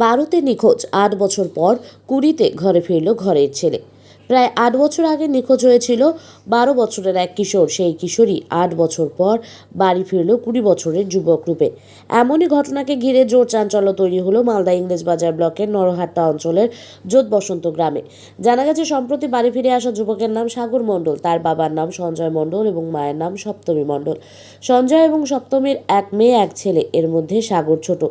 12তে নিখোঁজ, 8 বছর পর 20তে ঘরে ফিরল ঘরের ছেলে। প্রায় 8 বছর আগে নিখোঁজ হয়েছিল 12 বছরের এক কিশোর। সেই কিশোরী 8 বছর পর বাড়ি ফিরল 20 বছরের যুবক রূপে। এমনই ঘটনাকে ঘিরে জোর চাঞ্চল্য তৈরি হলো মালদা ইংরেজবাজার ব্লকের নরহাট্টা অঞ্চলের যোধ বসন্ত গ্রামে। জানা গেছে, সম্প্রতি বাড়ি ফিরে আসা যুবকের নাম সাগর মণ্ডল। তার বাবার নাম সঞ্জয় মণ্ডল এবং মায়ের নাম সপ্তমী মণ্ডল। সঞ্জয় এবং সপ্তমীর এক মেয়ে এক ছেলে, এর মধ্যে সাগর ছোট।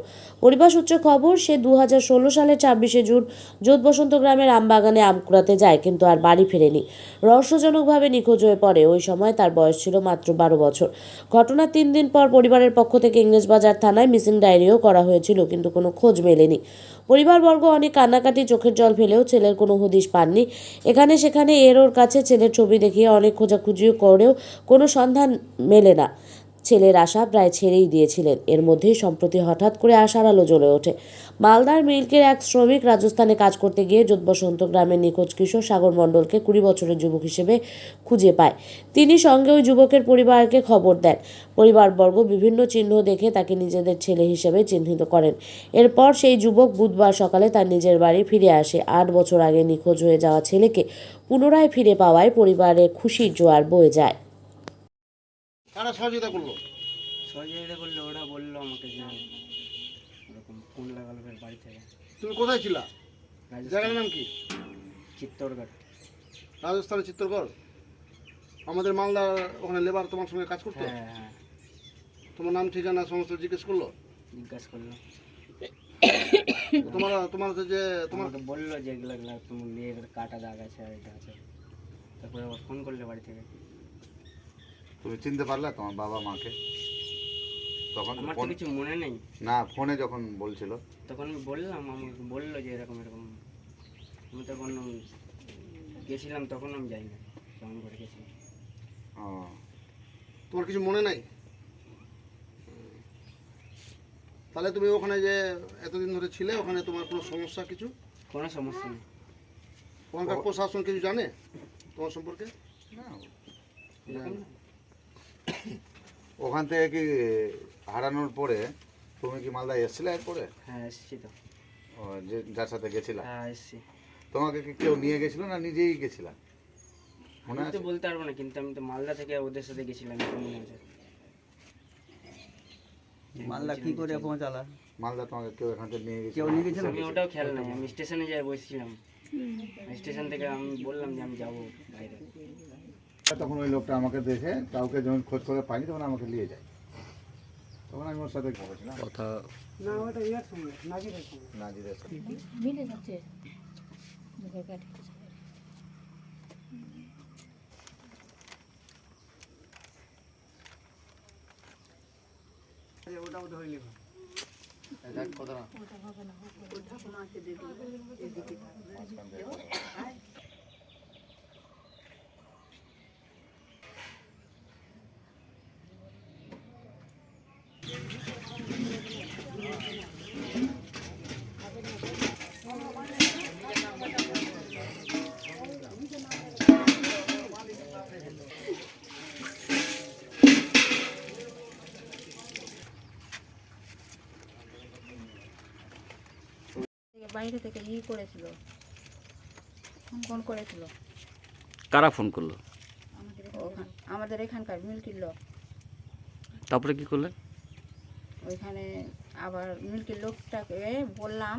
পরিবার সূত্রে খবর, সে 2016 সালের 26শে জুন যোধ বসন্ত গ্রামের আমবাগানে আম কুড়াতে যায়, কিন্তু আর বাড়ি ফেরেনি। রহস্যজনকভাবে নিখোঁজ হয়ে পড়ে। ওই সময় তার বয়স ছিল মাত্র 12 বছর। ঘটনার 3 দিন পর পরিবারের পক্ষ থেকে ইংরেজবাজার থানায় মিসিং ডায়েরিও করা হয়েছিল, কিন্তু কোনো খোঁজ মেলেনি। পরিবারবর্গ অনেক কান্নাকাটি, চোখের জল ফেলেও ছেলের কোনো হদিশ পাননি। এখানে সেখানে এর ওর কাছে ছেলের ছবি দেখিয়ে অনেক খোঁজাখুঁজি করেও কোনো সন্ধান মেলে না। ছেলের আশা প্রায় ছেড়েই দিয়েছিলেন। এর মধ্যেই সম্প্রতি হঠাৎ করে আশার আলো জ্বলে ওঠে। মালদার মিল্কের এক শ্রমিক রাজস্থানে কাজ করতে গিয়ে যোধ বসন্ত গ্রামের নিখোঁজ কিশোর সাগর মণ্ডলকে 20 বছরের যুবক হিসেবে খুঁজে পায়। তিনি সঙ্গে ওই যুবকের পরিবারকে খবর দেন। পরিবারবর্গ বিভিন্ন চিহ্ন দেখে তাকে নিজেদের ছেলে হিসেবে চিহ্নিত করেন। এরপর সেই যুবক বুধবার সকালে তার নিজের বাড়ি ফিরে আসে। 8 বছর আগে নিখোঁজ হয়ে যাওয়া ছেলেকে পুনরায় ফিরে পাওয়ায় পরিবারে খুশির জোয়ার বয়ে যায়। কারা সহযোগিতা করলো? সহযোগিতা করলে ওরা বললো আমাকে যে ওরকম ফোন লাগালো ফের বাড়ি থেকে। তুমি কোথায় ছিলা? জায়গার নাম কি? চিত্তরগড়। রাজস্থানের চিত্তরগড়। আমাদের মালদার ওখানে লেবার তোমার সঙ্গে কাজ করতো? হ্যাঁ হ্যাঁ, তোমার নাম ঠিকানা সমস্ত জিজ্ঞেস করলো? জিজ্ঞাসা করলো। তোমার হচ্ছে যে তোমার আমাকে বললো যে এগুলো তোমার বিয়ের কাটা দাগ আছে আর এটা আছে। তারপরে আবার ফোন করলে বাড়ি থেকে। তুমি চিনতে পারলে তোমার বাবা মাকে তখন? আমার তো কিছু মনে নেই। না, ফোনে যখন বলছিল তখন আমি বললাম, আমাকে বললো যে এরকম এরকম। আমি তখন গেছিলাম, তখন আমি যাই না, কেমন করে গেছিলাম। ও, তোমার কিছু মনে নাই? তাহলে তুমি ওখানে যে এতদিন ধরে ছিলে, ওখানে তোমার কোনো সমস্যা কিছু? কোনো সমস্যা নেই। ওখানকার প্রশাসন কিছু জানে তোমার সম্পর্কে? এরকম না। ওখান থেকে কি হারানোর পরে তুমি কি মালদায় এসেছিলে এরপরে? হ্যাঁ এসছি তো। ও, যে যার সাথে গেছিলা, হ্যাঁ এসছি। তোমাকে কি কেউ নিয়ে গেছিল না নিজেই গেছিলা? মনে আমি তো আছে? বলতে পারবো না, কিন্তু আমি তো মালদা থেকে ওদের সাথে গেছিলাম, তো মনে আছে। মালদা কি করে পৌঁছালা? মালদা তোমাকে কেউ এখান থেকে নিয়ে গেছিল? কেউ নিয়ে গেছিল? আমি ওটাও খেয়াল নাই, আমি স্টেশনে যাই বসছিলাম। স্টেশন থেকে আমি বললাম যে আমি যাবো বাইরে। তখন ওই লোকটা আমাকে দেখে, কাউকে যখন খোঁজ করে পাইনি তখন আমাকে নিয়ে যায়। তখন আমি ওর সাথে বলেছিলাম কথা নাজিরের সাথে। মিলে যাচ্ছে মুখের কাঠি। বাইরে থেকে করেছিল, ফোন করেছিল। কারা ফোন করলো? আমাদের এখানকার মিল্কির লোক। তারপরে কি করলেন? ওইখানে আবার মিল্কির লোকটাকে বললাম,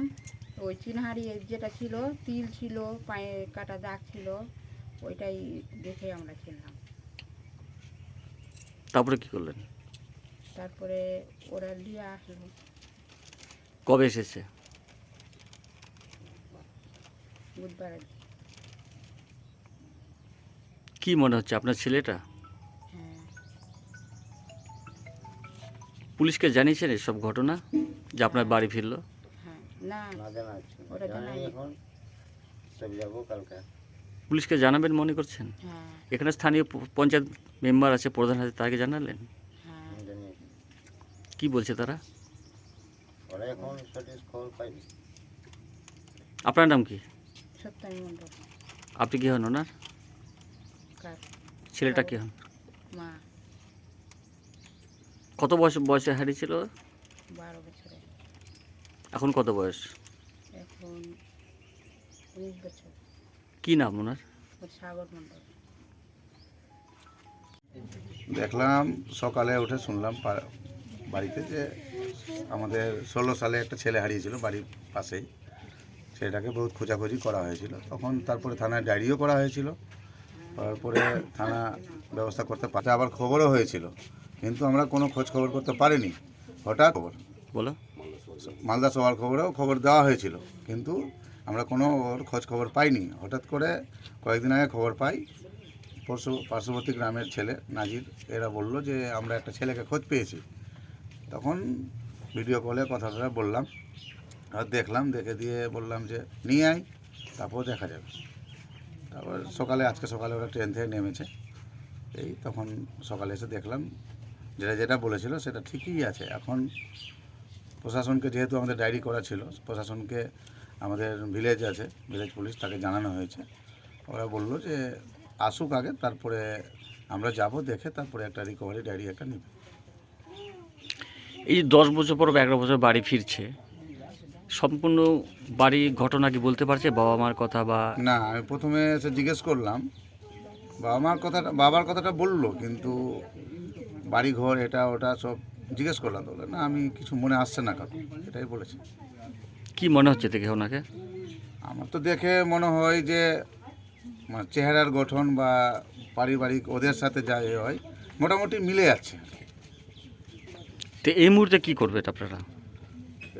ওই চিনহারি যেটা ছিল, তিল ছিল, পায়ে কাটা দাগ ছিল, ওইটাই দেখে আমরা চিনলাম। তারপরে কি করলেন? তারপরে ওরা নিয়ে আসলো। কবে এসেছে? বুধবার। কি মনে হচ্ছে আপনার ছেলেটা? হ্যাঁ, পুলিশকে জানিয়েছেন এসব ঘটনা যে আপনার বাড়ি ফিরলো? হ্যাঁ, না ওটা জানাই। পুলিশকে জানাবেন মনে করছেন? হ্যাঁ এখানে স্থানীয় পঞ্চায়েত মেম্বার আছে, প্রধান আছে, তাকে জানালেন? হ্যাঁ, কি বলছে তারা? আপনার নাম কি? সপ্তমী মণ্ডল। আপনি কি হন ওনার? কার? ছেলেটা কি হন? মা। কত বয়সে হারিয়েছিল? 12 বছরে। এখন কত বয়স? 19 বছর। কি নাম ওনার? ওর সাগর মণ্ডল। দেখলাম সকালে উঠে শুনলাম বাড়িতে যে আমাদের 16 সালে একটা ছেলে হারিয়েছিল বাড়ির পাশেই, সেটাকে বহুত খোঁজাখুঁজি করা হয়েছিল। তখন তারপরে থানায় ডায়েরিও করা হয়েছিল, তারপরে থানা ব্যবস্থা করতে পারছে, আবার খবরও হয়েছিল, কিন্তু আমরা কোনো খোঁজ খবর করতে পারিনি। হঠাৎ খবর বলো। মালদা সবার খবরেও খবর দেওয়া হয়েছিল, কিন্তু আমরা কোনো ওর খোঁজ খবর পাইনি। হঠাৎ করে কয়েকদিন আগে খবর পাই, পার্শ্ববর্তী গ্রামের ছেলে নাজির, এরা বলল যে আমরা একটা ছেলেকে খোঁজ পেয়েছি। তখন ভিডিও কলে কথাটা বললাম, আর দেখলাম, দেখে দিয়ে বললাম যে নিয়ে আয়, তারপর দেখা যাবে। তারপর আজকে সকালে ওরা ট্রেন থেকে নেমেছে, এই তখন সকালে এসে দেখলাম যেটা বলেছিল সেটা ঠিকই আছে। এখন প্রশাসনকে, যেহেতু আমাদের ডায়েরি করা ছিল, প্রশাসনকে আমাদের ভিলেজ আছে, ভিলেজ পুলিশ, তাকে জানানো হয়েছে। ওরা বলল যে আসুক আগে, তারপরে আমরা যাব, দেখে তারপরে একটা রিকভারি ডায়েরি একটা নেব। এই যে 10 বছর পর বা 11 বছর বাড়ি ফিরছে, সম্পূর্ণ বাড়ি ঘটনা কি বলতে পারছে? বাবা মার কথা বা না, আমি প্রথমে এসে জিজ্ঞেস করলাম, বাবার কথাটা বললো, কিন্তু বাড়ি ঘর এটা ওটা সব জিজ্ঞেস করলাম, তো বললো, না আমি কিছু মনে আসছে না কাকু, এটাই বলেছে। কি মনে হচ্ছে দেখে ওনাকে? আমার তো দেখে মনে হয় যে মানে চেহারার গঠন বা পারিবারিক ওদের সাথে যা এ হয় মোটামুটি মিলে যাচ্ছে। তো এই মুহূর্তে কি করবে আপনারা?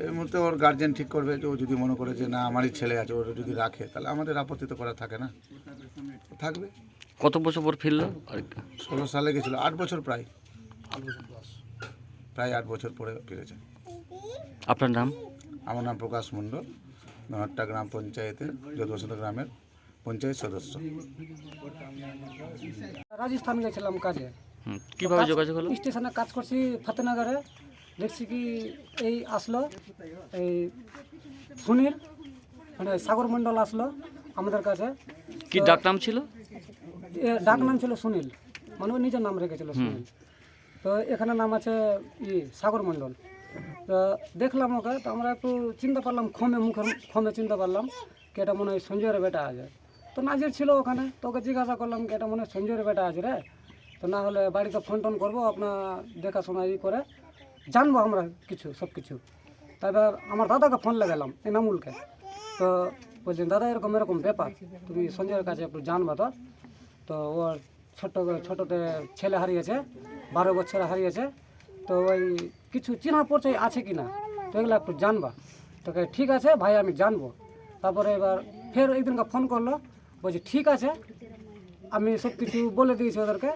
এই মুহূর্তে ওর গার্জেন ঠিক করবে, যে ও যদি মনে করে যে না আমারই ছেলে আছে, ওরা যদি রাখে, তাহলে আমাদের আপত্তি তো করা থাকে না, থাকবে। কত বছর পর ফিরলো? 16 সালে গেছিলো, 8 বছর প্রায় 8 বছর পরে ফিরেছে। আপনার নাম? আমার নাম প্রকাশ মণ্ডল, নহাট্টা গ্রাম পঞ্চায়েতের যদবসন্ত গ্রামের পঞ্চায়েত সদস্য। রাজস্থান গেছিলাম কাজে। কিভাবে যোগাযোগ হলো? স্টেশনে কাজ করছি ফাতেনগরে, দেখছি কি এই আসলো এই সুনীল, মানে সাগর মণ্ডল আসলো আমাদের কাছে। কি ডাক নাম ছিল? ডাক নাম ছিল সুনীল, মানে ও নিজের নাম রেখেছিল সুনীল। তো এখানে নাম আছে সাগর মণ্ডল। তো দেখলাম ওকে, তো আমরা একটু চিন্তা পারলাম, মুখে চিন্তা পারলাম কি এটা মনে হয় সঞ্জয়ের বেটা আছে। তো নাজির ছিল ওখানে, তো ওকে জিজ্ঞাসা করলাম কি এটা মনে হয় সঞ্জয়ের বেটা আছে রে, তো না হলে বাড়িতে ফোন টোন করবো, আপনার দেখাশোনা করে জানবো আমরা সব কিছু। তারপর আমার দাদাকে ফোন লাগালাম, এনামুলকে। তো বলছেন দাদা এরকম ব্যাপার, তুমি সঞ্জয়ের কাছে একটু জানবা। তো ওর ছোটোতে ছেলে হারিয়েছে, 12 বছর হারিয়েছে, তো ওই কিছু চেনা পরিচয় আছে কি না, তো এগুলো একটু জানবা। তোকে ঠিক আছে ভাই, আমি জানবো। তারপরে এবার ফের একদিনকে ফোন করলো, বলছি ঠিক আছে, আমি সব কিছু বলে দিয়েছি ওদেরকে।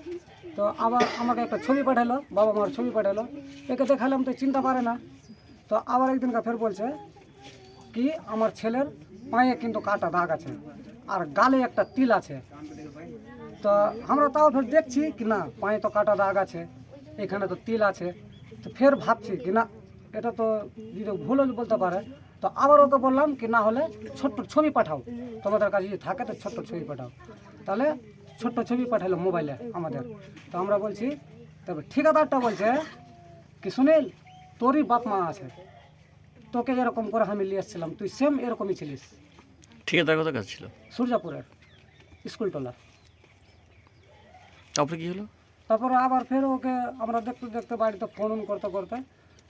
তো আবার আমাকে একটা ছবি পাঠালো, বাবা মার ছবি পাঠালো, একে দেখালাম তো চিনতে পারে না। তো আবার একদিনকে ফের বলছে কি আমার ছেলের পায়ে কিন্তু কাটা দাগ আছে আর গালে একটা তিল আছে। তো আমরা তাও ফের দেখছি কি না, পায়ে তো কাটা দাগ আছে, এখানে তো তিল আছে। তো ফের ভাবছি কি না, এটা তো যদি ভুল বলতে পারে। তো আবার ওকে বললাম কি না হলে ছোট্ট ছবি পাঠাও, তোমাদের কাছে যদি থাকে তো ছোট্ট ছবি পাঠাও। তাহলে ছোট্ট ছবি পাঠালো মোবাইলে আমাদের। তো আমরা বলছি, তবে ঠিকাদারটা বলছে কি সুনীল তোরই বাপ মা আছে, তোকে এরকম করে আমি নিয়ে এসেছিলাম, তুই সেম এরকমই ছিলিস। ঠিকাদার কত কাজ ছিল? সূর্যাপুরের স্কুলটোলা। তারপরে কি হলো? তারপরে আবার ফের ওকে আমরা দেখতে বাড়িতে ফোন করতে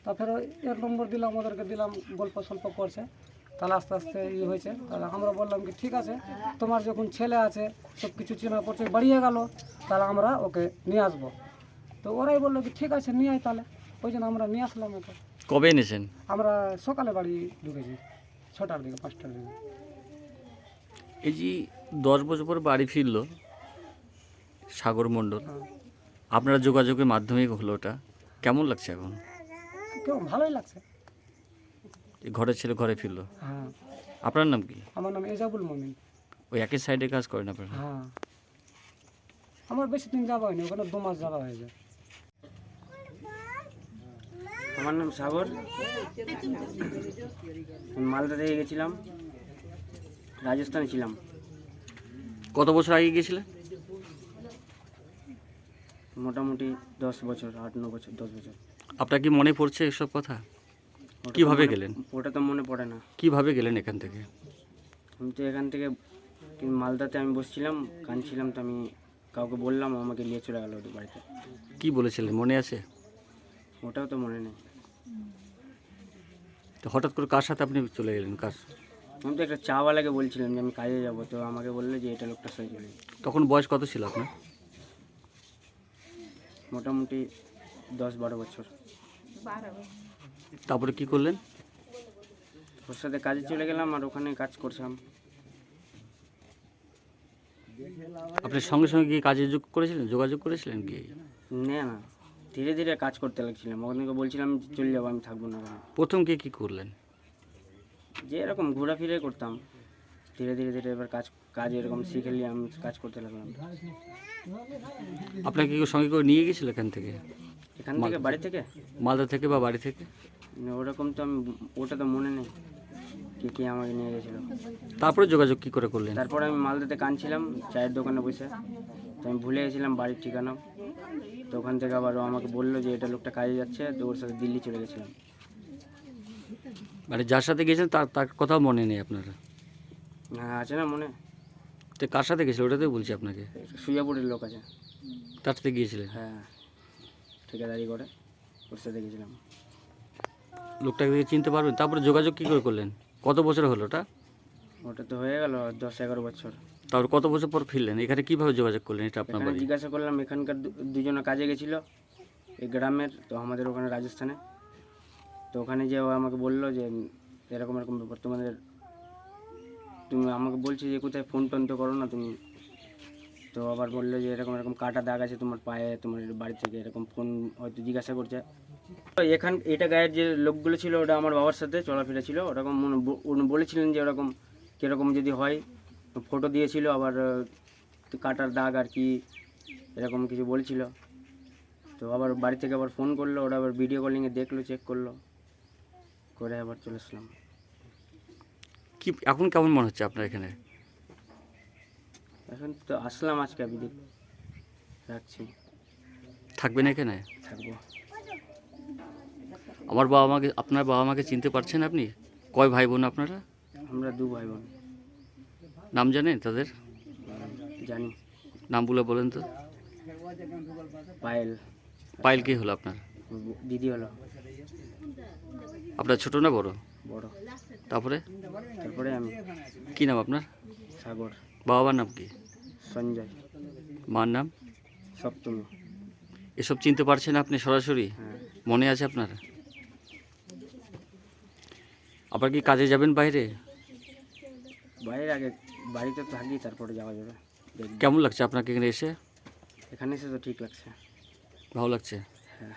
তারপরে এর নম্বর দিলাম, ওদেরকে দিলাম, গল্প সল্প করছে। তাহলে আস্তে আস্তে হয়েছে। তাহলে আমরা বললাম কি ঠিক আছে, তোমার যখন ছেলে আছে, সব কিছু চেনা পরিচয় বাড়িয়ে গেল, তাহলে আমরা ওকে নিয়ে আসবো। তো ওরাই বললো কি ঠিক আছে নিয়ে আয়, তাহলে ওই জন্য আমরা নিয়ে আসলাম ওকে। কবে এনেছেন? আমরা সকালে বাড়ি ঢুকেছি, 6টার দিকে, 5টার দিকে। এই যে 10 বছর পর বাড়ি ফিরলো সাগর মণ্ডল, আপনারা যোগাযোগের মাধ্যমে হলো, ওটা কেমন লাগছে এখন? কেমন ভালোই লাগছে। এই ঘরের ছেলে ঘরে ফিরলো। হ্যাঁ। আপনার নাম কি? আমার নাম এজাবুল মমিন। ওই একই সাইডে কাজ করেন আপনারা? হ্যাঁ, আমার বেশি দিন যাওয়া হয়নি, ওখানে 2 মাস যাওয়া হয়ে যায়। আমার নাম সাগর, মালদা থেকে গেছিলাম, রাজস্থানে ছিলাম। কত বছর আগে গিয়েছিলেন? মোটামুটি 10 বছর, 8-9 বছর, 10 বছর। আপনার কি মনে পড়ছে এসব কথা? কিভাবে গেলেন? ওটা তো মনে পড়ে না। কিভাবে গেলেন এখান থেকে? আমি তো এখান থেকে মালদাতে আমি বসছিলাম, কাঁদছিলাম, তো আমি কাউকে বললাম, ও আমাকে নিয়ে চলে গেল ওদের বাড়িতে। কি বলেছিলেন মনে আছে? ওটাও তো মনে নেই। তো হঠাৎ করে কার সাথে আপনি চলে গেলেন? আমি তো একটা চাওয়ালাকে বলছিলাম যে আমি কাজে যাব, তো আমাকে বললো যে এটা লোকটার সাথে চলে যাই। তখন বয়স কত ছিল আপনার? মোটামুটি 10-12 বছর। তারপরে কি করলেন? ওর সাথে কাজে চলে গেলাম আর ওখানে কাজ করছিলাম। আপনি সঙ্গে সঙ্গে গিয়ে কাজে যোগাযোগ করেছিলেন কি? না, ধীরে ধীরে কাজ করতে লাগছিলাম। ওখানে বলছিলাম যে চলে যাবো, আমি থাকবো না ওখানে। প্রথম গিয়ে কী করলেন? যে এরকম ঘোরাফিরে করতাম, ধীরে ধীরে ধীরে এবার কাজ এরকম শিখে নিয়ে আমি কাজ করতে লাগলাম। আপনাকে কেউ সঙ্গে করে নিয়ে গেছিল এখান থেকে, এখান থেকে বাড়ি থেকে? মালদা থেকে বা বাড়ি থেকে? না, ওরকম তো আমি, ওটা তো মনে নেই কে আমাকে নিয়ে গেছিলো। তারপরে যোগাযোগ কি করে করলেন? তারপর আমি মালদাতে কাঁদছিলাম চায়ের দোকানে বসে, তো আমি ভুলে গেছিলাম বাড়ির ঠিকানা। তো ওখান থেকে আবার ও আমাকে বললো যে এটা লোকটা কাজে যাচ্ছে, তো ওর সাথে দিল্লি চলে গেছিলাম। মানে যার সাথে গেছেন তার কথাও মনে নেই আপনার? হ্যাঁ, আছে না মনে। তো কার সাথে গেছিল ওটাতেই বলছি আপনাকে। সুজাপুরের লোক আছে। তার সাথে গিয়েছিলেন? হ্যাঁ, ঠিকাদারি করে, ওর সাথে গেছিলাম। লোকটাকে দেখে চিনতে পারবেন? তারপরে যোগাযোগ কী করে করলেন? কত বছর হলো ওটা? ওটা তো হয়ে গেল 10-11 বছর। তারপর কত বছর পর ফিরলেন? এখানে কীভাবে যোগাযোগ করলেন? এটা আপনার এখানে বাড়ি? জিজ্ঞাসা করলাম, এখানকার দুজনে কাজে গেছিলো এই গ্রামের, তো আমাদের ওখানে রাজস্থানে। তো ওখানে যে ও আমাকে বললো যে এরকম এরকম ব্যাপার, তুমি আমাকে বলছি যে কোথায় ফোন টোন তো করো না তুমি। তো আবার বললো যে এরকম এরকম কাটা দাগ আছে তোমার পায়ে, তোমার বাড়ি থেকে এরকম ফোন হয়তো জিজ্ঞাসা করছে। তো এটা গায়ের যে লোকগুলো ছিল ওটা আমার বাবার সাথে চলাফেরা ছিল। ওরকম উনি বলেছিলেন যে ওরকম কীরকম যদি হয়, ফটো দিয়েছিল, আবার কাটার দাগ আর কি এরকম কিছু বলছিল। তো আবার বাড়ি থেকে আবার ফোন করলো, ওরা আবার ভিডিও কলিংয়ে দেখলো, চেক করলো, করে আবার চলে আসলাম। কি এখন কেমন মনে হচ্ছে আপনার এখানে? এখন তো আসলাম আজকে, বিদিক রাখছি, থাকবেন এখানে? থাকবো। আপনার বাবা মাকে চিনতে পারছেন আপনি? কয় ভাই বোন আপনারা? আমরা 2 ভাই বোন। নাম জানেন তাদের? জানি। নামগুলো বলেন তো। পায়েল পায়েল কে হলো আপনার? দিদি হলো। আপনার ছোট না বড়? বড়। তারপরে আমি। কি নাম আপনার? সাগর। বাবার নাম কি? সঞ্জয়। মার নাম? সপ্তমী। এসব চিনতে পারছেন আপনি সরাসরি? হ্যাঁ। মনে আছে আপনার? আবার কি কাজে যাবেন বাইরে? বাইরে আগে বাড়িতে থাকি, তারপরে যাওয়া যাবে। কেমন লাগছে আপনাকে এখানে এসে? এখানে এসে তো ঠিক লাগছে। ভালো লাগছে? হ্যাঁ।